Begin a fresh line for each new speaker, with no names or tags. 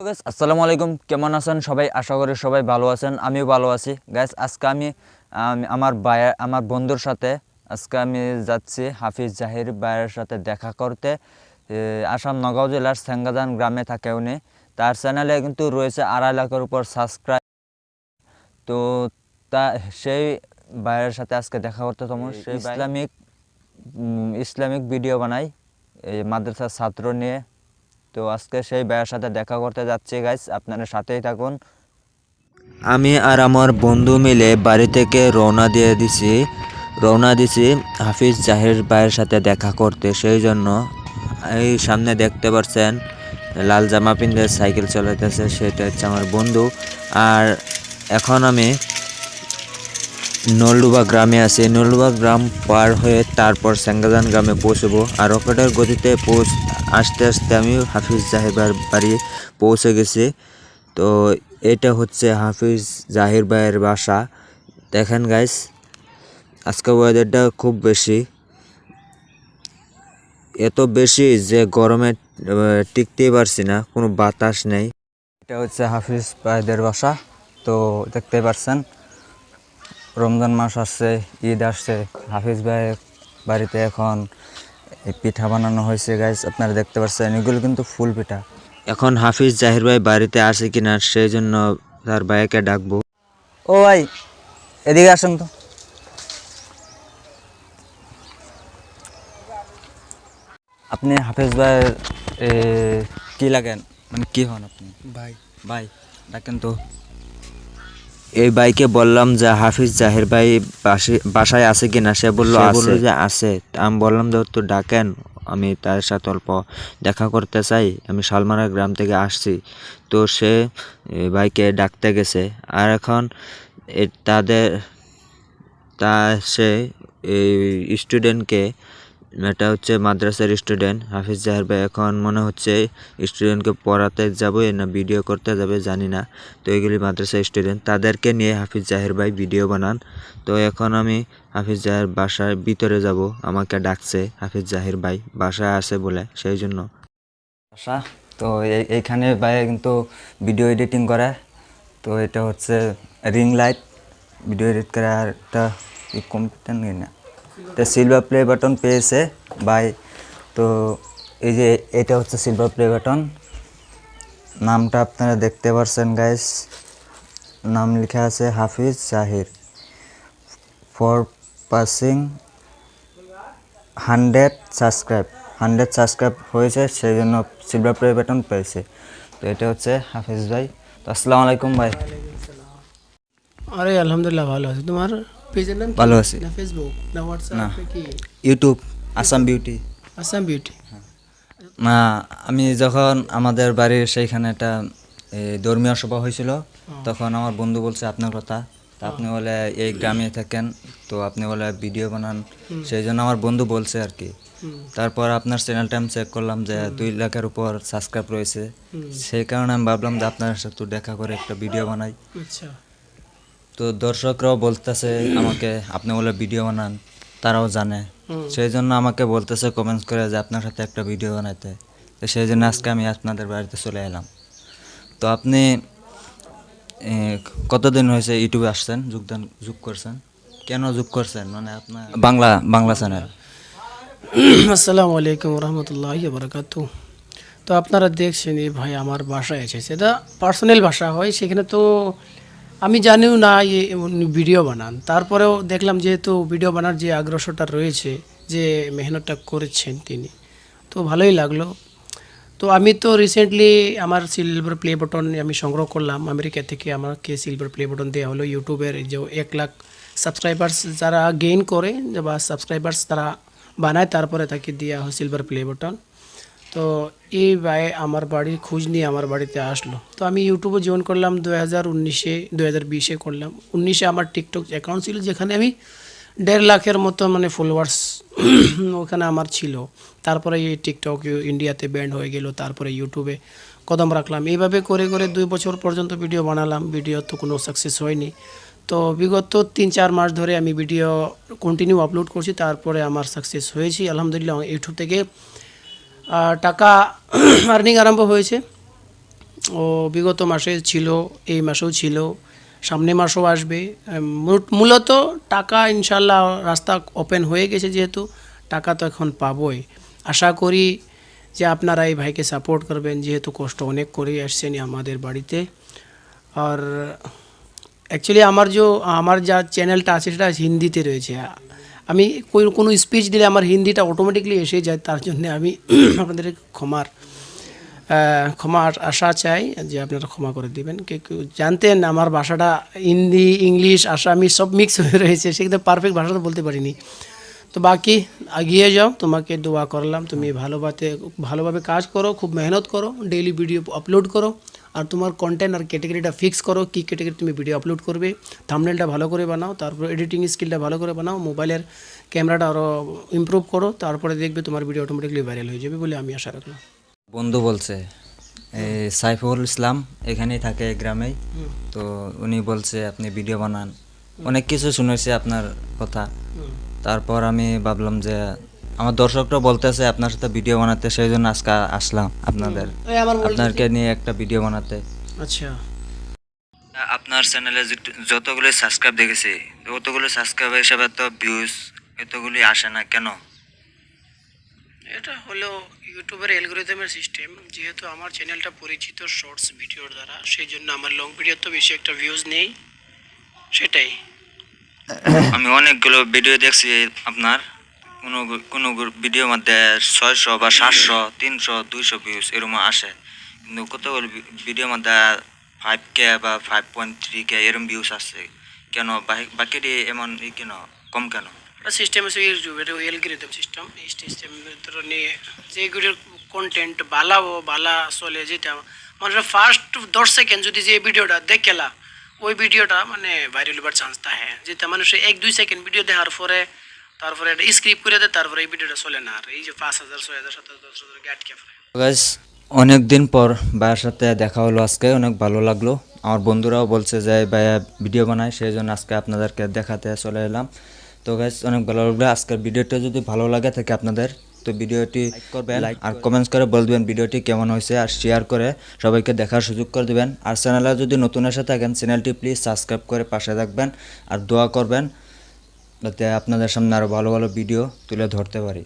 Guys আসসালামু আলাইকুম, কেমন আছেন সবাই? আশা করি সবাই ভালো আছেন, আমিও ভালো আছি। গাইস আজকে আমার বন্ধুর সাথে আজকে আমি যাচ্ছি হাফিজ জাহির ভাইয়ের সাথে দেখা করতে। আসাম নগাঁও জেলার সেঙ্গাজান গ্রামে থাকে উনি। তার চ্যানেলে কিন্তু রয়েছে 2.5 লাখের উপর সাবস্ক্রাইব। তো তা সেই ভাইয়ের সাথে আজকে দেখা করতে তোমরা সেই ইসলামিক ভিডিও বানাই এই মাদ্রাসার ছাত্র নিয়ে। তো আজকে সেই ভাইয়ের সাথে দেখা করতে যাচ্ছি গাইস, আপনারা সাথেই থাকুন। আমি আর আমার বন্ধু মিলে বাড়ি থেকে রওনা দিছি হাফিজ জাহির ভাইয়ের সাথে দেখা করতে। সেই জন্য এই সামনে দেখতে পাচ্ছেন লাল জামা পিন্ধে সাইকেল চালাইতেছে, সেটা হচ্ছে আমার বন্ধু। আর এখন আমি নলডুবা গ্রামে আছি। নলডুবা গ্রাম পার হয়ে তারপর সেঙ্গাজান গ্রামে পৌঁছবো। আর রকেটের গতিতে আস্তে আস্তে আমি হাফিজ জাহির ভাইয়ের বাড়ি পৌঁছে গেছি। তো এটা হচ্ছে হাফিজ জাহির ভাইয়ের বাসা। দেখেন গাইস, আজকে ওয়েদারটা খুব বেশি, এত বেশি যে গরমে টিকতেই পারছি না, কোনো বাতাস নেই। এটা হচ্ছে হাফিজ ভাইদের বাসা। তো দেখতেই পারছেন রমজান মাস আসছে, ঈদ আসছে। হাফিজ ভাইয়ের বাড়িতে এখন এই পিঠা বানানো হয়েছে গাইস, আপনারা দেখতে পাচ্ছেন এগুলো কিন্তু ফুল পিঠা। এখন হাফিজ জাহির ভাই বাড়িতে আসে কিনা সেই জন্য তার ভাইকে ডাকবো। ও ভাই, এদিকে আসেন তো। আপনি হাফিজ ভাইয়ের কি লাগেন, মানে কি হন আপনি?
ভাই
ভাই ডাকেন তো। এই ভাইকে বললাম যে হাফিজ জাহির ভাই বাসায় আছে কিনা, সে বললো যে আছে। আমি বললাম যে তো ডাকেন, আমি তার সাথে অল্প দেখা করতে চাই, আমি শালমারা গ্রাম থেকে আসছি। তো সে ভাইকে ডাকতে গেছে। আর এখন তাদের সে এই স্টুডেন্টকে, এটা হচ্ছে মাদ্রাসার স্টুডেন্ট হাফিজ জাহির ভাই, এখন মনে হচ্ছে স্টুডেন্টকে পড়াতে যাবে না ভিডিও করতে যাবে জানি না। তো এগুলি মাদ্রাসার স্টুডেন্ট, তাদেরকে নিয়ে হাফিজ জাহির ভাই ভিডিও বানান। তো এখন আমি হাফিজ জাহির বাসার ভিতরে যাব, আমাকে ডাকছে হাফিজ জাহির ভাই বাসায় আছে বলে, সেই জন্য বাসা। তো এইখানে ভাই কিন্তু ভিডিও এডিটিং করে। তো এটা হচ্ছে রিং লাইট, ভিডিও এডিট করে। আর একটা কম্পিউটার নিয়ে না, এটা সিলভার প্লে বাটন পেয়েছে ভাই। তো এই যে এটা হচ্ছে সিলভার প্লে বাটন, নামটা আপনারা দেখতে পাচ্ছেন গাইস, নাম লেখা আছে হাফিজ জাহির ফর পাসিং 100 সাবস্ক্রাইব হয়েছে, সেই জন্য সিলভার প্লে বাটন পেয়েছে। তো এটা হচ্ছে হাফিজ ভাই। তো আসসালামু আলাইকুম ভাই।
আরে আলহামদুলিল্লাহ ভালো আছি। তোমার পেজের নাম কি?
ভালো আছি।
না ফেসবুক না হোয়াটসঅ্যাপ কি?
YouTube Assam beauty.
Assam beauty.
না, আমি যখন আমাদের বাড়ির সেইখানে একটা ধর্মীয় সভা হয়েছিল, তখন আমার বন্ধু বলছে আপনার কথা। তা আপনি বলে এই গ্রামে থাকেন, তো আপনি বলে ভিডিও বানান, সেই জন্য আমার বন্ধু বলছে আর কি। তারপর আপনার চ্যানেলটা আমি চেক করলাম যে 2 লাখের উপর সাবস্ক্রাইব রয়েছে, সেই কারণে আমি ভাবলাম যে আপনার সাথে একটু দেখা করে একটা ভিডিও বানাই।
আচ্ছা।
তো দর্শকরাও বলতেছে আমাকে আপনি বলে ভিডিও বানান, তারাও জানে, সেই জন্য আমাকে বলতেছে কমেন্টস করে যে আপনার সাথে একটা ভিডিও বানাইতে। তো সেই জন্য আজকে আমি আপনাদের বাড়িতে চলে এলাম। তো আপনি কতদিন হয়েছে ইউটিউবে আসছেন, যোগ করছেন? কেন যোগ করছেন, মানে আপনার বাংলা চ্যানেল?
আসসালামু আলাইকুম রহমতুল্লাহ বারাকাতু। তো আপনারা দেখছেন এই ভাই আমার বাসায় এসেছে, এটা পার্সোনাল ভাষা হয়, সেখানে তো আমি জানিও না উনি ভিডিও বানান। তারপরেও দেখলাম যেহেতু ভিডিও বানার যে আগ্রহটা রয়েছে, যে মেহনতটা করেছেন তিনি, তো ভালোই লাগলো। তো আমি তো রিসেন্টলি আমার সিলভার প্লে বাটন আমি সংগ্রহ করলাম আমেরিকা থেকে। আমাকে সিলভার প্লে বাটন দেওয়া হলো ইউটিউবের, যে 1 লাখ সাবস্ক্রাইবার্স যারা গেইন করে বা সাবস্ক্রাইবার্স তারা বানায়, তারপরে তাকে দেওয়া হয় সিলভার প্লে বাটন। তো এই ভাই আমার বাড়ির খোঁজ নিয়ে আমার বাড়িতে আসলো। তো আমি ইউটিউবে জয়েন করলাম 2020-এ করলাম। 2019-এ আমার টিকটক অ্যাকাউন্ট ছিল, যেখানে আমি 1.5 লাখের মতো মানে ফলোয়ার্স ওখানে আমার ছিল। তারপরে এই টিকটক ইন্ডিয়াতে ব্যান্ড হয়ে গেল, তারপরে ইউটিউবে কদম রাখলাম। এইভাবে করে করে 2 বছর পর্যন্ত ভিডিও বানালাম, ভিডিও তো কোনো সাকসেস হয়নি। তো বিগত 3-4 মাস ধরে আমি ভিডিও কন্টিনিউ আপলোড করছি, তারপরে আমার সাকসেস হয়েছি আলহামদুলিল্লাহ। ইউটিউব থেকে টাকা আর্নিং আরম্ভ হয়েছে। ও বিগত মাসে ছিল, এই মাসেও ছিল, সামনে মাসও আসবে। মূলত টাকা ইনশাল্লাহ রাস্তা ওপেন হয়ে গেছে, যেহেতু টাকা তো এখন পাবোই। আশা করি যে আপনারা এই ভাইকে সাপোর্ট করবেন, যেহেতু কষ্ট অনেক করে আসছেন আমাদের বাড়িতে। আর অ্যাকচুয়ালি আমার যা চ্যানেলটা আছে সেটা হিন্দিতে রয়েছে। আমি কোনো স্পিচ দিলে আমার হিন্দিটা অটোমেটিকলি এসে যায়, তার জন্য আমি আপনাদের ক্ষমা আশা চাই যে আপনারা ক্ষমা করে দিবেন। কেউ জানতেন আমার ভাষাটা হিন্দি, ইংলিশ, আসামি সব মিক্স হয়ে রয়েছে, সেক্ষেত্রে পারফেক্ট ভাষা তো বলতে পারিনি। তো বাকি এগিয়ে যাও, তোমাকে দোয়া করলাম, তুমি ভালোভাবে কাজ করো, খুব মেহনত করো, ডেইলি ভিডিও আপলোড করো, আর তোমার কন্টেন্ট আর ক্যাটাগরিটা ফিক্স করো, কী ক্যাটাগরি তুমি ভিডিও আপলোড করবে। থাম্বনেলটা ভালো করে বানাও, তারপর এডিটিং স্কিলটা ভালো করে বানাও, মোবাইলের ক্যামেরাটা আরও ইমপ্রুভ করো, তারপরে দেখবে তোমার ভিডিও অটোমেটিকলি ভাইরাল হয়ে যাবে বলে আমি আশা রাখলাম।
বন্ধু বলছে এই সাইফুল ইসলাম এখানেই থাকে গ্রামেই, তো উনি বলছে আপনি ভিডিও বানান, অনেক কিছু শুনেছি আপনার কথা। তারপর আমি ভাবলাম যে আমার দর্শকরা বলতেছে আপনার সাথে ভিডিও বানাতে, সেই জন্য আজকে আসলাম আপনাদেরকে নিয়ে একটা ভিডিও বানাতে।
আচ্ছা,
আপনার চ্যানেলে যতগুলো সাবস্ক্রাইব দেখেছি, ততগুলো সাবস্ক্রাইব হিসাবে তো ভিউজ এতগুলি আসে না কেন?
এটা হলো ইউটিউবের অ্যালগরিদমের সিস্টেম। যেহেতু আমার চ্যানেলটা পরিচিত শর্টস ভিডিওর দ্বারা, সেই জন্য আমার লং ভিডিও তো বেশি একটা ভিউজ নেই, সেটাই।
আমি অনেকগুলো ভিডিও দেখছি আপনার, কোনো কোনো ভিডিওর মধ্যে 600 বা 700, 300, 200 ভিউজ এরকম আসে, কিন্তু কতগুলো ভিডিওর মধ্যে 5K বা 5.3K এরকম ভিউজ আসছে কেন? বাকিটি এমন কেন কম কেন?
সিস্টেম হচ্ছে ইউটিউব, এটা অ্যালগরিদম সিস্টেম। এই সিস্টেমের নিয়ে যেগুলির কন্টেন্ট বালা চলে, যেটা মানে ফার্স্ট 10 সেকেন্ড যদি যে ভিডিওটা দেখেলা, ওই ভিডিওটা মানে ভাইরাল হবার চান্স থাকে। যেটা মানুষ 1-2 সেকেন্ড ভিডিও দেখার পরে তারপরে এটা স্ক্রিপ্ট করে দেয়, তারপরে এই ভিডিওটা চলে না। আর এই যে 5,000, 6,000, 7,000, 10,000 আটকে পড়ে।
গাইস, অনেক দিন পর ভাইয়ের সাথে দেখা হলো আজকে, অনেক ভালো লাগলো। আমার বন্ধুরাও বলছে যে ভাইয়া ভিডিও বানায়, সেই জন্য আজকে আপনাদেরকে দেখাতে চলে এলাম। তো গাইস, অনেক ভালো লাগলো। আজকের ভিডিওটা যদি ভালো লাগে থাকে আপনাদের, তো ভিডিওটি লাইক করবেন আর কমেন্টস করে বলবেন ভিডিওটি কেমন হয়েছে, আর শেয়ার করে সবাইকে দেখার সুযোগ করে দেবেন। আর চ্যানেলে যদি নতুন এসে থাকেন, চ্যানেলটি প্লিজ সাবস্ক্রাইব করে পাশে থাকবেন আর দোয়া করবেন যাতে আপনাদের সামনে আরও ভালো ভালো ভিডিও তুলে ধরতে পারি।